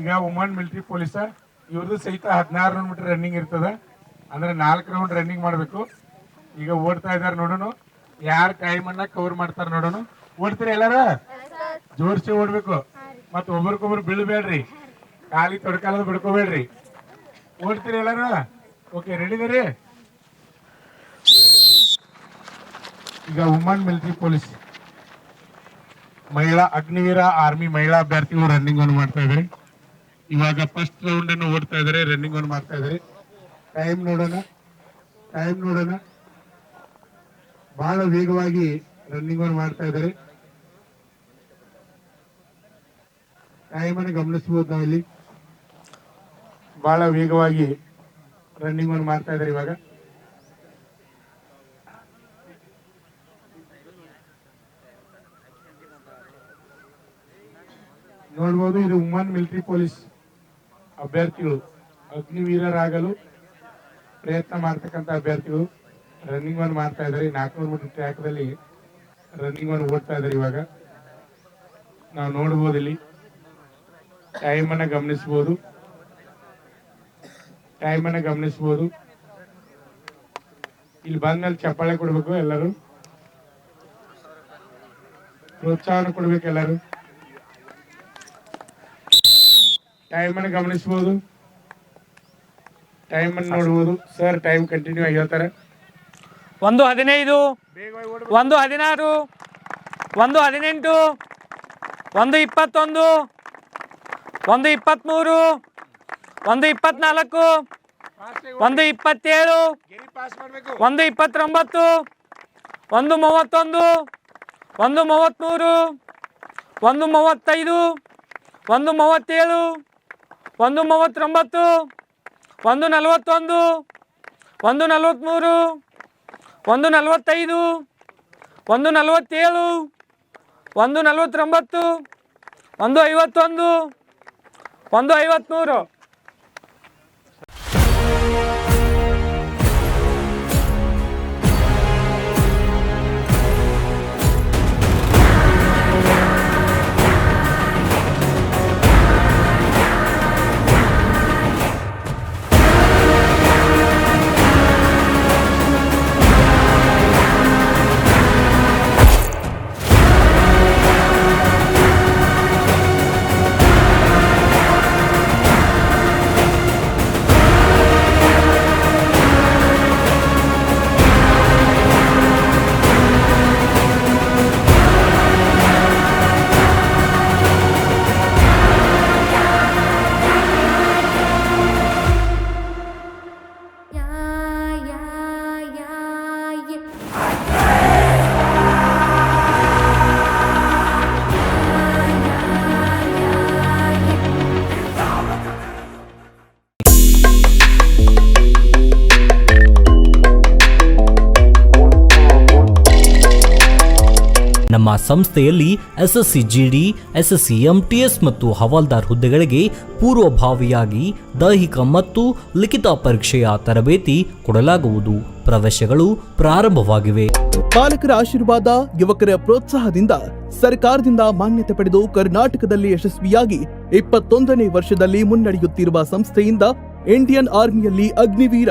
ಈಗ woman military ಪೊಲೀಸ ಇವ್ರದ್ದು ಸಹಿತ 16 ಮೀಟರ್ ರನ್ನಿಂಗ್ ಇರ್ತದ. ಅಂದ್ರೆ 4 ರೌಂಡ್ ರನ್ನಿಂಗ್ ಮಾಡಬೇಕು. ಈಗ ಓಡ್ತಾ ಇದಾರೆ ನೋಡೋಣ, ಯಾರ ಟೈಮನ್ನ ಕವರ್ ಮಾಡ್ತಾರ ನೋಡೋಣ. ಓಡ್ತೀರಿ ಎಲ್ಲಾರ? ಜೋರ್ಸಿ ಓಡ್ಬೇಕು, ಮತ್ತ ಒಬ್ರಿಗೊಬ್ರು ಬೀಳ್ಬೇಡ್ರಿ, ಕಾಲಿ ತೊಡಕಾಲದ ಬಿಡ್ಕೋಬೇಡ್ರಿ. ಓಡ್ತೀರಿ ಎಲ್ಲಾರ? ಓಕೆ, ರೆಡಿ ಇದೀರಿ? ಈಗ ವುಮನ್ ಮಿಲಿಟರಿ ಪೊಲೀಸ್ ಮಹಿಳಾ ಅಗ್ನಿವೀರ ಆರ್ಮಿ ಮಹಿಳಾ ಅಭ್ಯರ್ಥಿಗಳು ರನ್ನಿಂಗ್ ಅನ್ನು ಮಾಡ್ತಾ ಇದ್ದಾರೆ. ಇವಾಗ ಫಸ್ಟ್ ರೌಂಡ್ ಅನ್ನು ಓಡ್ತಾ ಇದ್ದಾರೆ, ರನ್ನಿಂಗ್ ಅನ್ನು ಮಾಡ್ತಾ ಇದ್ದಾರೆ. ಟೈಮ್ ನೋಡೋಣ. ಬಹಳ ವೇಗವಾಗಿ ರನ್ನಿಂಗ್ ಅನ್ನು ಮಾಡ್ತಾ ಇದ್ದಾರೆ. ಟೈಮ್ ಅನ್ನು ಗಮನಿಸಬಹುದು ನಾವಿಲ್ಲಿ. ಬಹಳ ವೇಗವಾಗಿ ರನ್ನಿಂಗ್ ಅನ್ನು ಮಾಡ್ತಾ ಇದ್ದಾರೆ. ಇವಾಗ ನೋಡ್ಬೋದು, ಇದು ವುಮನ್ ಮಿಲಿಟರಿ ಪೊಲೀಸ್ ಅಭ್ಯರ್ಥಿಗಳು, ಅಗ್ನಿವೀರರಾಗಲು ಪ್ರಯತ್ನ ಮಾಡ್ತಕ್ಕಂಥ ಅಭ್ಯರ್ಥಿಗಳು ರನ್ನಿಂಗ್ ಅನ್ನು ಮಾಡ್ತಾ ಇದ್ದಾರೆ. 400 ಮೀಟರ್ ಟ್ರ್ಯಾಕ್ದಲ್ಲಿ ರನ್ನಿಂಗ್ ಅನ್ನು ಓಡ್ತಾ ಇದ್ದಾರೆ. ಇವಾಗ ನಾವು ನೋಡ್ಬೋದು, ಇಲ್ಲಿ ಟೈಮ್ ಅನ್ನ ಗಮನಿಸಬಹುದು. ಇಲ್ಲಿ ಬಂದ್ಮೇಲೆ ಚಪ್ಪಾಳೆ ಕೊಡ್ಬೇಕು, ಎಲ್ಲರೂ ಪ್ರೋತ್ಸಾಹ ಕೊಡ್ಬೇಕು. ಎಲ್ಲರೂ ಟೈಮ್ ಅನ್ನು ಗಮನಿಸಬಹುದು, ಟೈಮ್ ಅನ್ನು ನೋಡಬಹುದು. ಸರ್ ಟೈಮ್ ಕಂಟಿನ್ಯೂ ಆಗಿ ಹೇಳ್ತಾರೆ. 1:15, 1:16, 1:18, 1:21, 1:23, 1:24, 1:27, 1:29, 1:31, 1:33, 1:35, 1:37, 1:39, 1:41, 1:43, 1:45, 1:47, 1:49, 1:51, 1:53. ನಮ್ಮ ಸಂಸ್ಥೆಯಲ್ಲಿ ಎಸ್ಎಸ್ಸಿ ಜಿಡಿ, ಎಸ್ಎಸ್ಸಿ ಎಂಟಿಎಸ್ ಮತ್ತು ಹವಾಲ್ದಾರ್ ಹುದ್ದೆಗಳಿಗೆ ಪೂರ್ವಭಾವಿಯಾಗಿ ದೈಹಿಕ ಮತ್ತು ಲಿಖಿತ ಪರೀಕ್ಷೆಯ ತರಬೇತಿ ಕೊಡಲಾಗುವುದು. ಪ್ರವೇಶಗಳು ಪ್ರಾರಂಭವಾಗಿವೆ. ಪಾಲಕರ ಆಶೀರ್ವಾದ, ಯುವಕರ ಪ್ರೋತ್ಸಾಹದಿಂದ ಸರ್ಕಾರದಿಂದ ಮಾನ್ಯತೆ ಪಡೆದು ಕರ್ನಾಟಕದಲ್ಲಿ ಯಶಸ್ವಿಯಾಗಿ 21ನೇ ವರ್ಷದಲ್ಲಿ ಮುನ್ನಡೆಯುತ್ತಿರುವ ಸಂಸ್ಥೆಯಿಂದ ಇಂಡಿಯನ್ ಆರ್ಮಿಯಲ್ಲಿ Agniveer,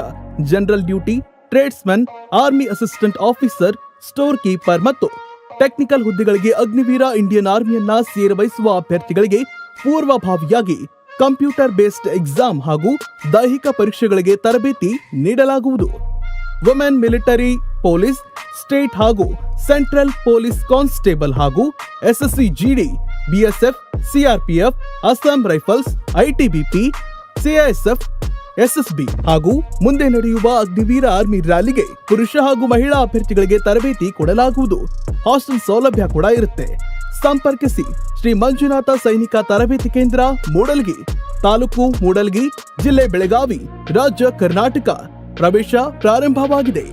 general duty, tradesman, army assistant officer, store keeper ಮತ್ತು ಟೆಕ್ನಿಕಲ್ ಹುದ್ದೆಗಳಿಗೆ ಅಗ್ನಿವೀರ ಇಂಡಿಯನ್ ಆರ್ಮಿಯನ್ನ ಸೇರಬಯಸುವ ಅಭ್ಯರ್ಥಿಗಳಿಗೆ ಪೂರ್ವಭಾವಿಯಾಗಿ ಕಂಪ್ಯೂಟರ್ ಬೇಸ್ಡ್ ಎಕ್ಸಾಮ್ ಹಾಗೂ ದೈಹಿಕ ಪರೀಕ್ಷೆಗಳಿಗೆ ತರಬೇತಿ ನೀಡಲಾಗುವುದು. ವುಮೆನ್ ಮಿಲಿಟರಿ ಪೊಲೀಸ್, ಸ್ಟೇಟ್ ಹಾಗೂ ಸೆಂಟ್ರಲ್ ಪೊಲೀಸ್ ಕಾನ್ಸ್ಟೇಬಲ್ ಹಾಗೂ SSC GD, BSF, CRPF, Assam rifles, ITBP, CISF, SSB ಹಾಗೂ ಮುಂದೆ ನಡೆಯುವ ಅಗ್ನಿವೀರ ಆರ್ಮಿ ರ್ಯಾಲಿಗೆ ಪುರುಷ ಹಾಗೂ ಮಹಿಳಾ ಅಭ್ಯರ್ಥಿಗಳಿಗೆ ತರಬೇತಿ ಕೊಡಲಾಗುವುದು. ಹಾಸ್ಟೆಲ್ ಸೌಲಭ್ಯ ಕೂಡ ಇರುತ್ತೆ. ಸಂಪರ್ಕಿಸಿ ಶ್ರೀ ಮಂಜುನಾಥ ಸೈನಿಕ ತರಬೇತಿ ಕೇಂದ್ರ, ಮೂಡಲ್ಗಿ, ತಾಲೂಕು ಮೂಡಲ್ಗಿ, ಜಿಲ್ಲೆ ಬೆಳಗಾವಿ, ರಾಜ್ಯ ಕರ್ನಾಟಕ. ಪ್ರವೇಶ ಪ್ರಾರಂಭವಾಗಿದೆ.